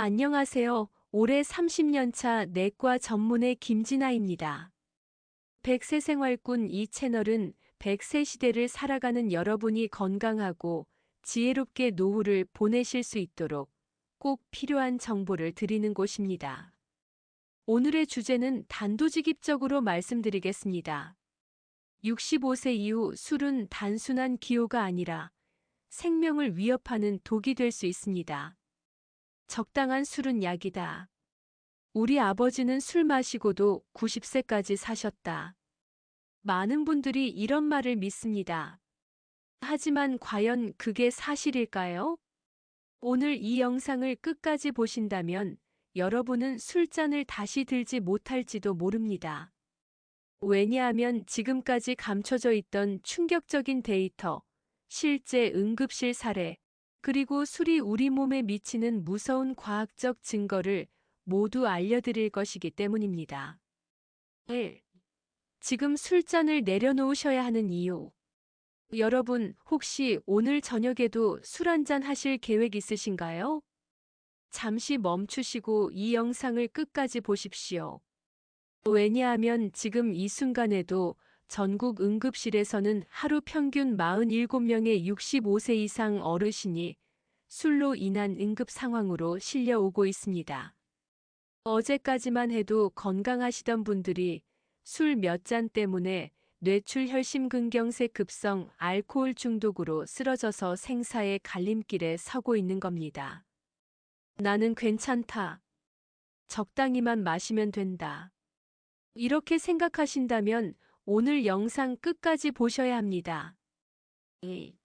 안녕하세요. 올해 30년 차 내과 전문의 김진아입니다. 100세 생활꾼 이 채널은 100세 시대를 살아가는 여러분이 건강하고 지혜롭게 노후를 보내실 수 있도록 꼭 필요한 정보를 드리는 곳입니다. 오늘의 주제는 단도직입적으로 말씀드리겠습니다. 65세 이후 술은 단순한 기호가 아니라 생명을 위협하는 독이 될 수 있습니다. 적당한 술은 약이다. 우리 아버지는 술 마시고도 90세까지 사셨다. 많은 분들이 이런 말을 믿습니다. 하지만 과연 그게 사실일까요? 오늘 이 영상을 끝까지 보신다면 여러분은 술잔을 다시 들지 못할지도 모릅니다. 왜냐하면 지금까지 감춰져 있던 충격적인 데이터, 실제 응급실 사례, 그리고 술이 우리 몸에 미치는 무서운 과학적 증거를 모두 알려드릴 것이기 때문입니다. 1. 지금 술잔을 내려놓으셔야 하는 이유. 여러분, 혹시 오늘 저녁에도 술 한잔 하실 계획 있으신가요? 잠시 멈추시고 이 영상을 끝까지 보십시오. 왜냐하면 지금 이 순간에도 전국 응급실에서는 하루 평균 47명의 65세 이상 어르신이 술로 인한 응급 상황으로 실려오고 있습니다. 어제까지만 해도 건강하시던 분들이 술 몇 잔 때문에 뇌출 혈심근경색 급성 알코올 중독으로 쓰러져서 생사의 갈림길에 서고 있는 겁니다. 나는 괜찮다. 적당히만 마시면 된다. 이렇게 생각하신다면 오늘 영상 끝까지 보셔야 합니다. 2.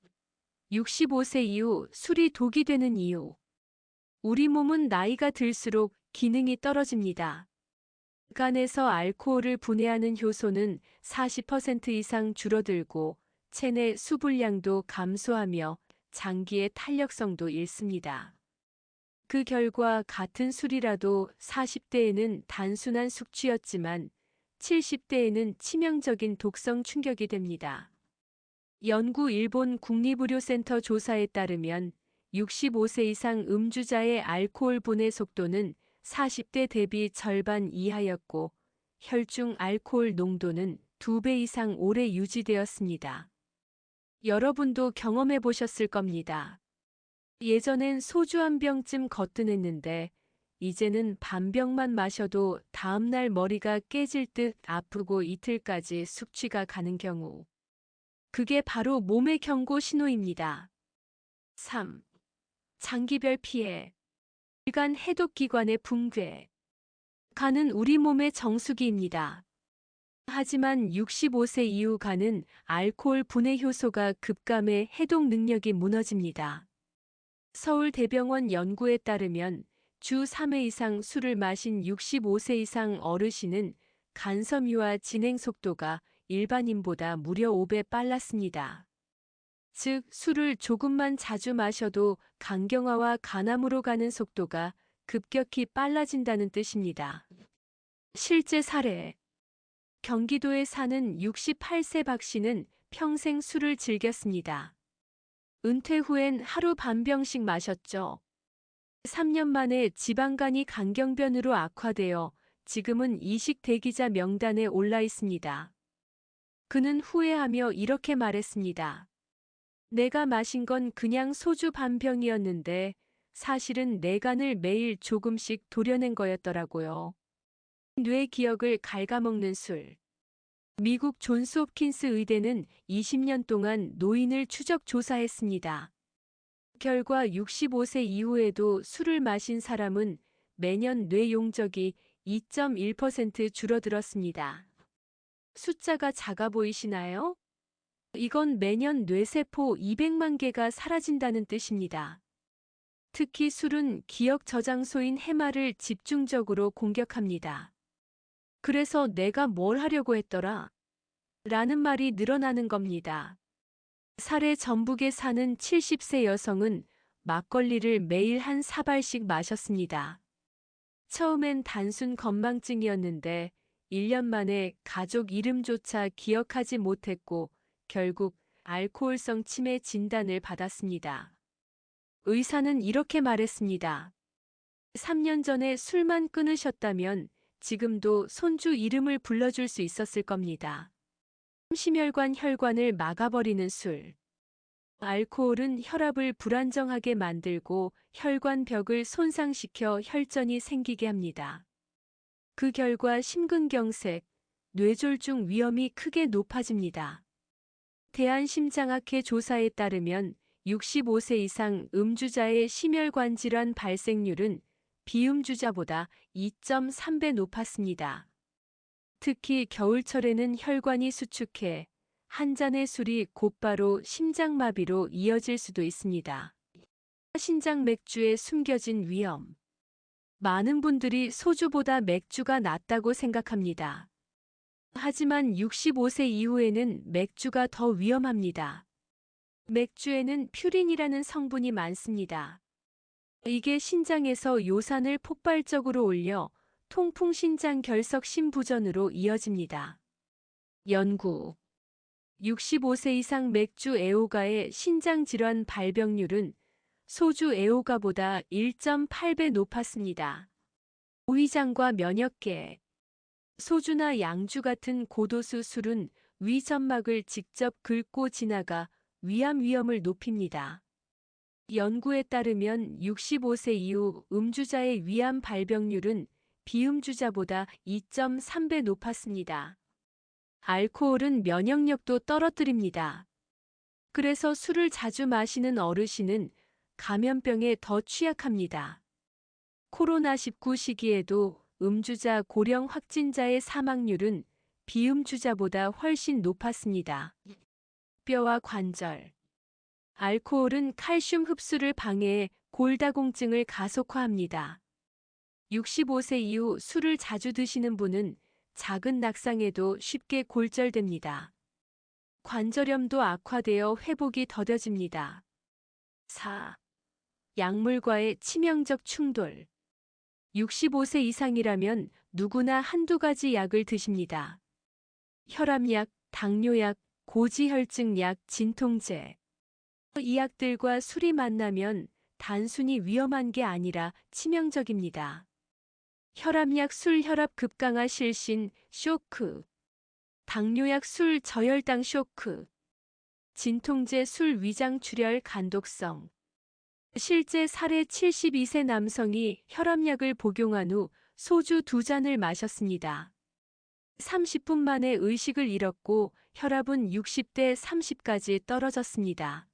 65세 이후 술이 독이 되는 이유. 우리 몸은 나이가 들수록 기능이 떨어집니다. 간에서 알코올을 분해하는 효소는 40% 이상 줄어들고 체내 수분량도 감소하며 장기의 탄력성도 잃습니다. 그 결과 같은 술이라도 40대에는 단순한 숙취였지만 70대에는 치명적인 독성 충격이 됩니다. 연구 일본 국립의료센터 조사에 따르면 65세 이상 음주자의 알코올 분해 속도는 40대 대비 절반 이하였고 혈중 알코올 농도는 2배 이상 오래 유지되었습니다. 여러분도 경험해 보셨을 겁니다. 예전엔 소주 한 병쯤 거뜬했는데 이제는 반 병만 마셔도 다음날 머리가 깨질 듯 아프고 이틀까지 숙취가 가는 경우. 그게 바로 몸의 경고 신호입니다. 3. 장기별 피해. 일간 해독기관의 붕괴. 간은 우리 몸의 정수기입니다. 하지만 65세 이후 간은 알코올 분해 효소가 급감해 해독 능력이 무너집니다. 서울대병원 연구에 따르면 주 3회 이상 술을 마신 65세 이상 어르신은 간섬유화 진행 속도가 일반인보다 무려 5배 빨랐습니다. 즉, 술을 조금만 자주 마셔도 간경화와 간암으로 가는 속도가 급격히 빨라진다는 뜻입니다. 실제 사례. 경기도에 사는 68세 박 씨는 평생 술을 즐겼습니다. 은퇴 후엔 하루 반 병씩 마셨죠. 3년 만에 지방간이 간경변으로 악화되어 지금은 이식 대기자 명단에 올라 있습니다. 그는 후회하며 이렇게 말했습니다. 내가 마신 건 그냥 소주 반 병이었는데 사실은 내 간을 매일 조금씩 도려낸 거였더라고요. 뇌 기억을 갉아먹는 술. 미국 존스 홉킨스 의대는 20년 동안 노인을 추적 조사했습니다. 결과 65세 이후에도 술을 마신 사람은 매년 뇌 용적이 2.1% 줄어들었습니다. 숫자가 작아 보이시나요? 이건 매년 뇌세포 200만 개가 사라진다는 뜻입니다. 특히 술은 기억 저장소인 해마를 집중적으로 공격합니다. 그래서 내가 뭘 하려고 했더라? 라는 말이 늘어나는 겁니다. 사례 전북에 사는 70세 여성은 막걸리를 매일 한 사발씩 마셨습니다. 처음엔 단순 건망증이었는데 1년 만에 가족 이름조차 기억하지 못했고 결국 알코올성 치매 진단을 받았습니다. 의사는 이렇게 말했습니다. 3년 전에 술만 끊으셨다면 지금도 손주 이름을 불러줄 수 있었을 겁니다. 심혈관 혈관을 막아버리는 술. 알코올은 혈압을 불안정하게 만들고 혈관벽을 손상시켜 혈전이 생기게 합니다. 그 결과 심근경색, 뇌졸중 위험이 크게 높아집니다. 대한심장학회 조사에 따르면 65세 이상 음주자의 심혈관 질환 발생률은 비음주자보다 2.3배 높았습니다. 특히 겨울철에는 혈관이 수축해 한 잔의 술이 곧바로 심장마비로 이어질 수도 있습니다. 신장 맥주에 숨겨진 위험. 많은 분들이 소주보다 맥주가 낫다고 생각합니다. 하지만 65세 이후에는 맥주가 더 위험합니다. 맥주에는 퓨린이라는 성분이 많습니다. 이게 신장에서 요산을 폭발적으로 올려 통풍신장 결석 심부전으로 이어집니다. 연구 65세 이상 맥주 애호가의 신장질환 발병률은 소주 애호가보다 1.8배 높았습니다. 위장과 면역계 소주나 양주 같은 고도수 술은 위점막을 직접 긁고 지나가 위암 위험을 높입니다. 연구에 따르면 65세 이후 음주자의 위암 발병률은 비음주자보다 2.3배 높았습니다. 알코올은 면역력도 떨어뜨립니다. 그래서 술을 자주 마시는 어르신은 감염병에 더 취약합니다. 코로나19 시기에도 음주자 고령 확진자의 사망률은 비음주자보다 훨씬 높았습니다. 뼈와 관절. 알코올은 칼슘 흡수를 방해해 골다공증을 가속화합니다. 65세 이후 술을 자주 드시는 분은 작은 낙상에도 쉽게 골절됩니다. 관절염도 악화되어 회복이 더뎌집니다. 4. 약물과의 치명적 충돌. 65세 이상이라면 누구나 한두 가지 약을 드십니다. 혈압약, 당뇨약, 고지혈증약, 진통제. 이 약들과 술이 만나면 단순히 위험한 게 아니라 치명적입니다. 혈압약 술 혈압 급강하 실신, 쇼크. 당뇨약 술 저혈당 쇼크. 진통제 술 위장 출혈 간독성. 실제 사례 72세 남성이 혈압약을 복용한 후 소주 2잔을 마셨습니다. 30분 만에 의식을 잃었고 혈압은 60대 30까지 떨어졌습니다.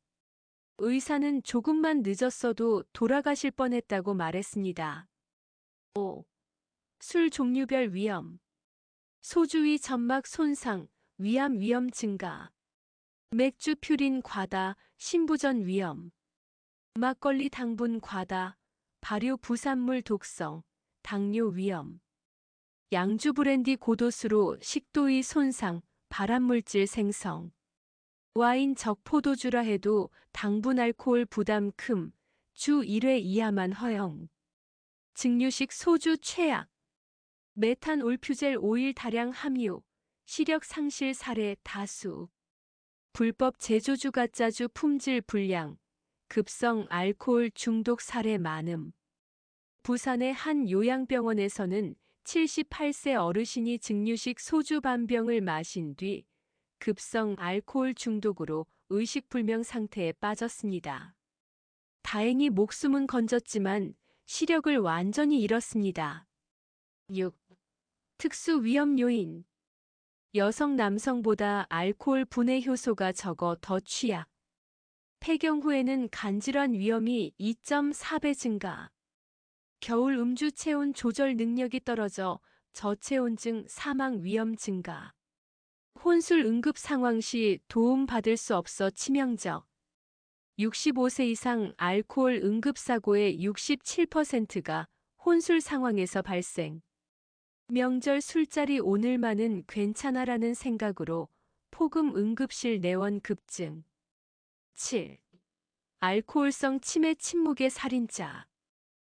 의사는 조금만 늦었어도 돌아가실 뻔했다고 말했습니다. 5. 술 종류별 위험. 소주위 점막 손상, 위암 위험 증가. 맥주 퓨린 과다, 심부전 위험. 막걸리 당분 과다, 발효 부산물 독성, 당뇨 위험. 양주 브랜디 고도수로 식도의 손상, 발암물질 생성. 와인 적포도주라 해도 당분 알코올 부담 큼, 주 1회 이하만 허용. 증류식 소주 최악. 메탄 올퓨젤 오일 다량 함유, 시력 상실 사례 다수. 불법 제조주 가짜주 품질 불량, 급성 알코올 중독 사례 많음. 부산의 한 요양병원에서는 78세 어르신이 증류식 소주 반병을 마신 뒤 급성 알코올 중독으로 의식불명 상태에 빠졌습니다. 다행히 목숨은 건졌지만 시력을 완전히 잃었습니다. 6. 특수 위험 요인. 여성 남성보다 알코올 분해 효소가 적어 더 취약. 폐경 후에는 간질환 위험이 2.4배 증가. 겨울 음주 체온 조절 능력이 떨어져 저체온증 사망 위험 증가. 혼술 응급 상황 시 도움받을 수 없어 치명적. 65세 이상 알코올 응급사고의 67%가 혼술 상황에서 발생. 명절 술자리 오늘만은 괜찮아라는 생각으로 폭음 응급실 내원 급증. 7. 알코올성 치매 침묵의 살인자.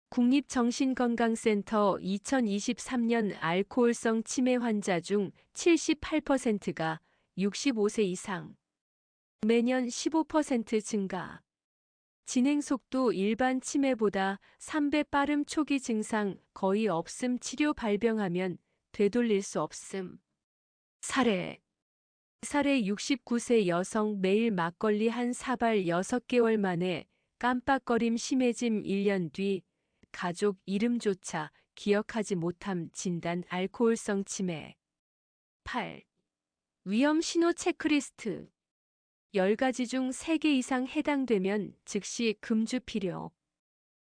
국립정신건강센터 2023년 알코올성 치매 환자 중 78%가 65세 이상. 매년 15% 증가. 진행 속도 일반 치매보다 3배 빠름 초기 증상 거의 없음 치료 발병하면 되돌릴 수 없음. 사례 69세 여성 매일 막걸리 한 사발 6개월 만에 깜빡거림 심해짐 1년 뒤 가족 이름조차 기억하지 못함 진단 알코올성 치매. 8. 위험 신호 체크리스트 10가지 중 3개 이상 해당되면 즉시 금주 필요.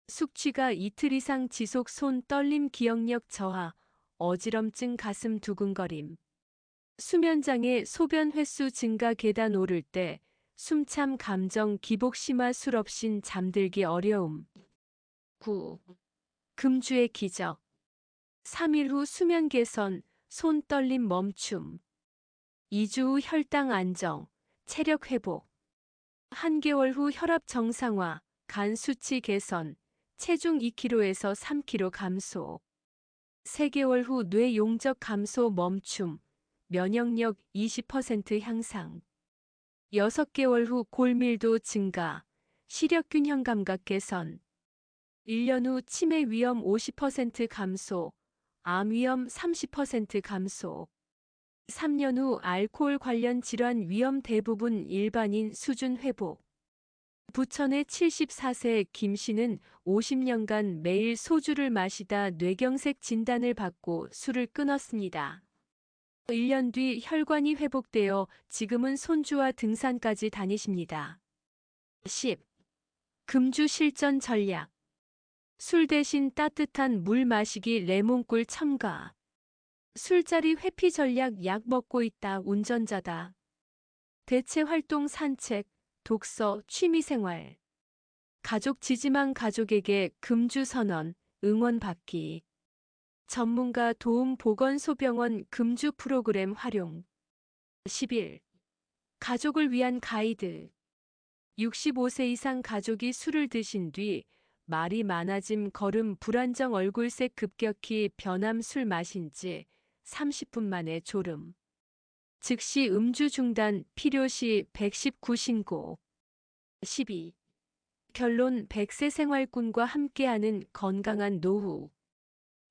숙취가 이틀 이상 지속 손 떨림 기억력 저하, 어지럼증 가슴 두근거림. 수면장애 소변 횟수 증가 계단 오를 때 숨참 감정 기복 심화 술 없인 잠들기 어려움. 9. 금주의 기적 3일 후 수면 개선, 손 떨림 멈춤. 2주 후 혈당 안정, 체력 회복. 1개월 후 혈압 정상화, 간 수치 개선, 체중 2kg에서 3kg 감소. 3개월 후 뇌 용적 감소 멈춤, 면역력 20% 향상. 6개월 후 골밀도 증가, 시력균형 감각 개선. 1년 후 치매 위험 50% 감소, 암 위험 30% 감소. 3년 후 알코올 관련 질환 위험 대부분 일반인 수준 회복. 부천의 74세 김 씨는 50년간 매일 소주를 마시다 뇌경색 진단을 받고 술을 끊었습니다. 1년 뒤 혈관이 회복되어 지금은 손주와 등산까지 다니십니다. 10. 금주 실전 전략. 술 대신 따뜻한 물 마시기 레몬꿀 첨가. 술자리 회피 전략 약 먹고 있다 운전자다. 대체 활동 산책, 독서, 취미생활. 가족 지지망 가족에게 금주 선언, 응원 받기. 전문가 도움 보건소병원 금주 프로그램 활용. 11. 가족을 위한 가이드. 65세 이상 가족이 술을 드신 뒤 말이 많아짐 걸음 불안정 얼굴색 급격히 변함 술 마신 지 30분 만에 졸음. 즉시 음주 중단 필요시 119 신고. 12. 결론 100세 생활꾼과 함께하는 건강한 노후.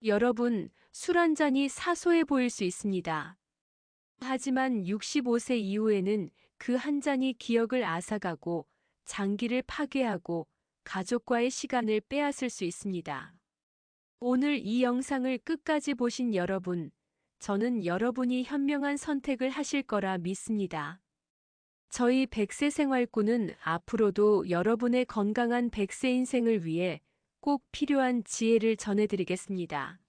여러분, 술 한 잔이 사소해 보일 수 있습니다. 하지만 65세 이후에는 그 한 잔이 기억을 앗아가고 장기를 파괴하고 가족과의 시간을 빼앗을 수 있습니다. 오늘 이 영상을 끝까지 보신 여러분, 저는 여러분이 현명한 선택을 하실 거라 믿습니다. 저희 100세 생활꾼은 앞으로도 여러분의 건강한 100세 인생을 위해 꼭 필요한 지혜를 전해드리겠습니다.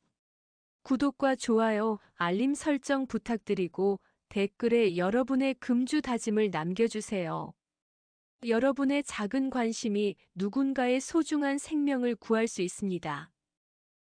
구독과 좋아요, 알림 설정 부탁드리고 댓글에 여러분의 금주 다짐을 남겨주세요. 여러분의 작은 관심이 누군가의 소중한 생명을 구할 수 있습니다.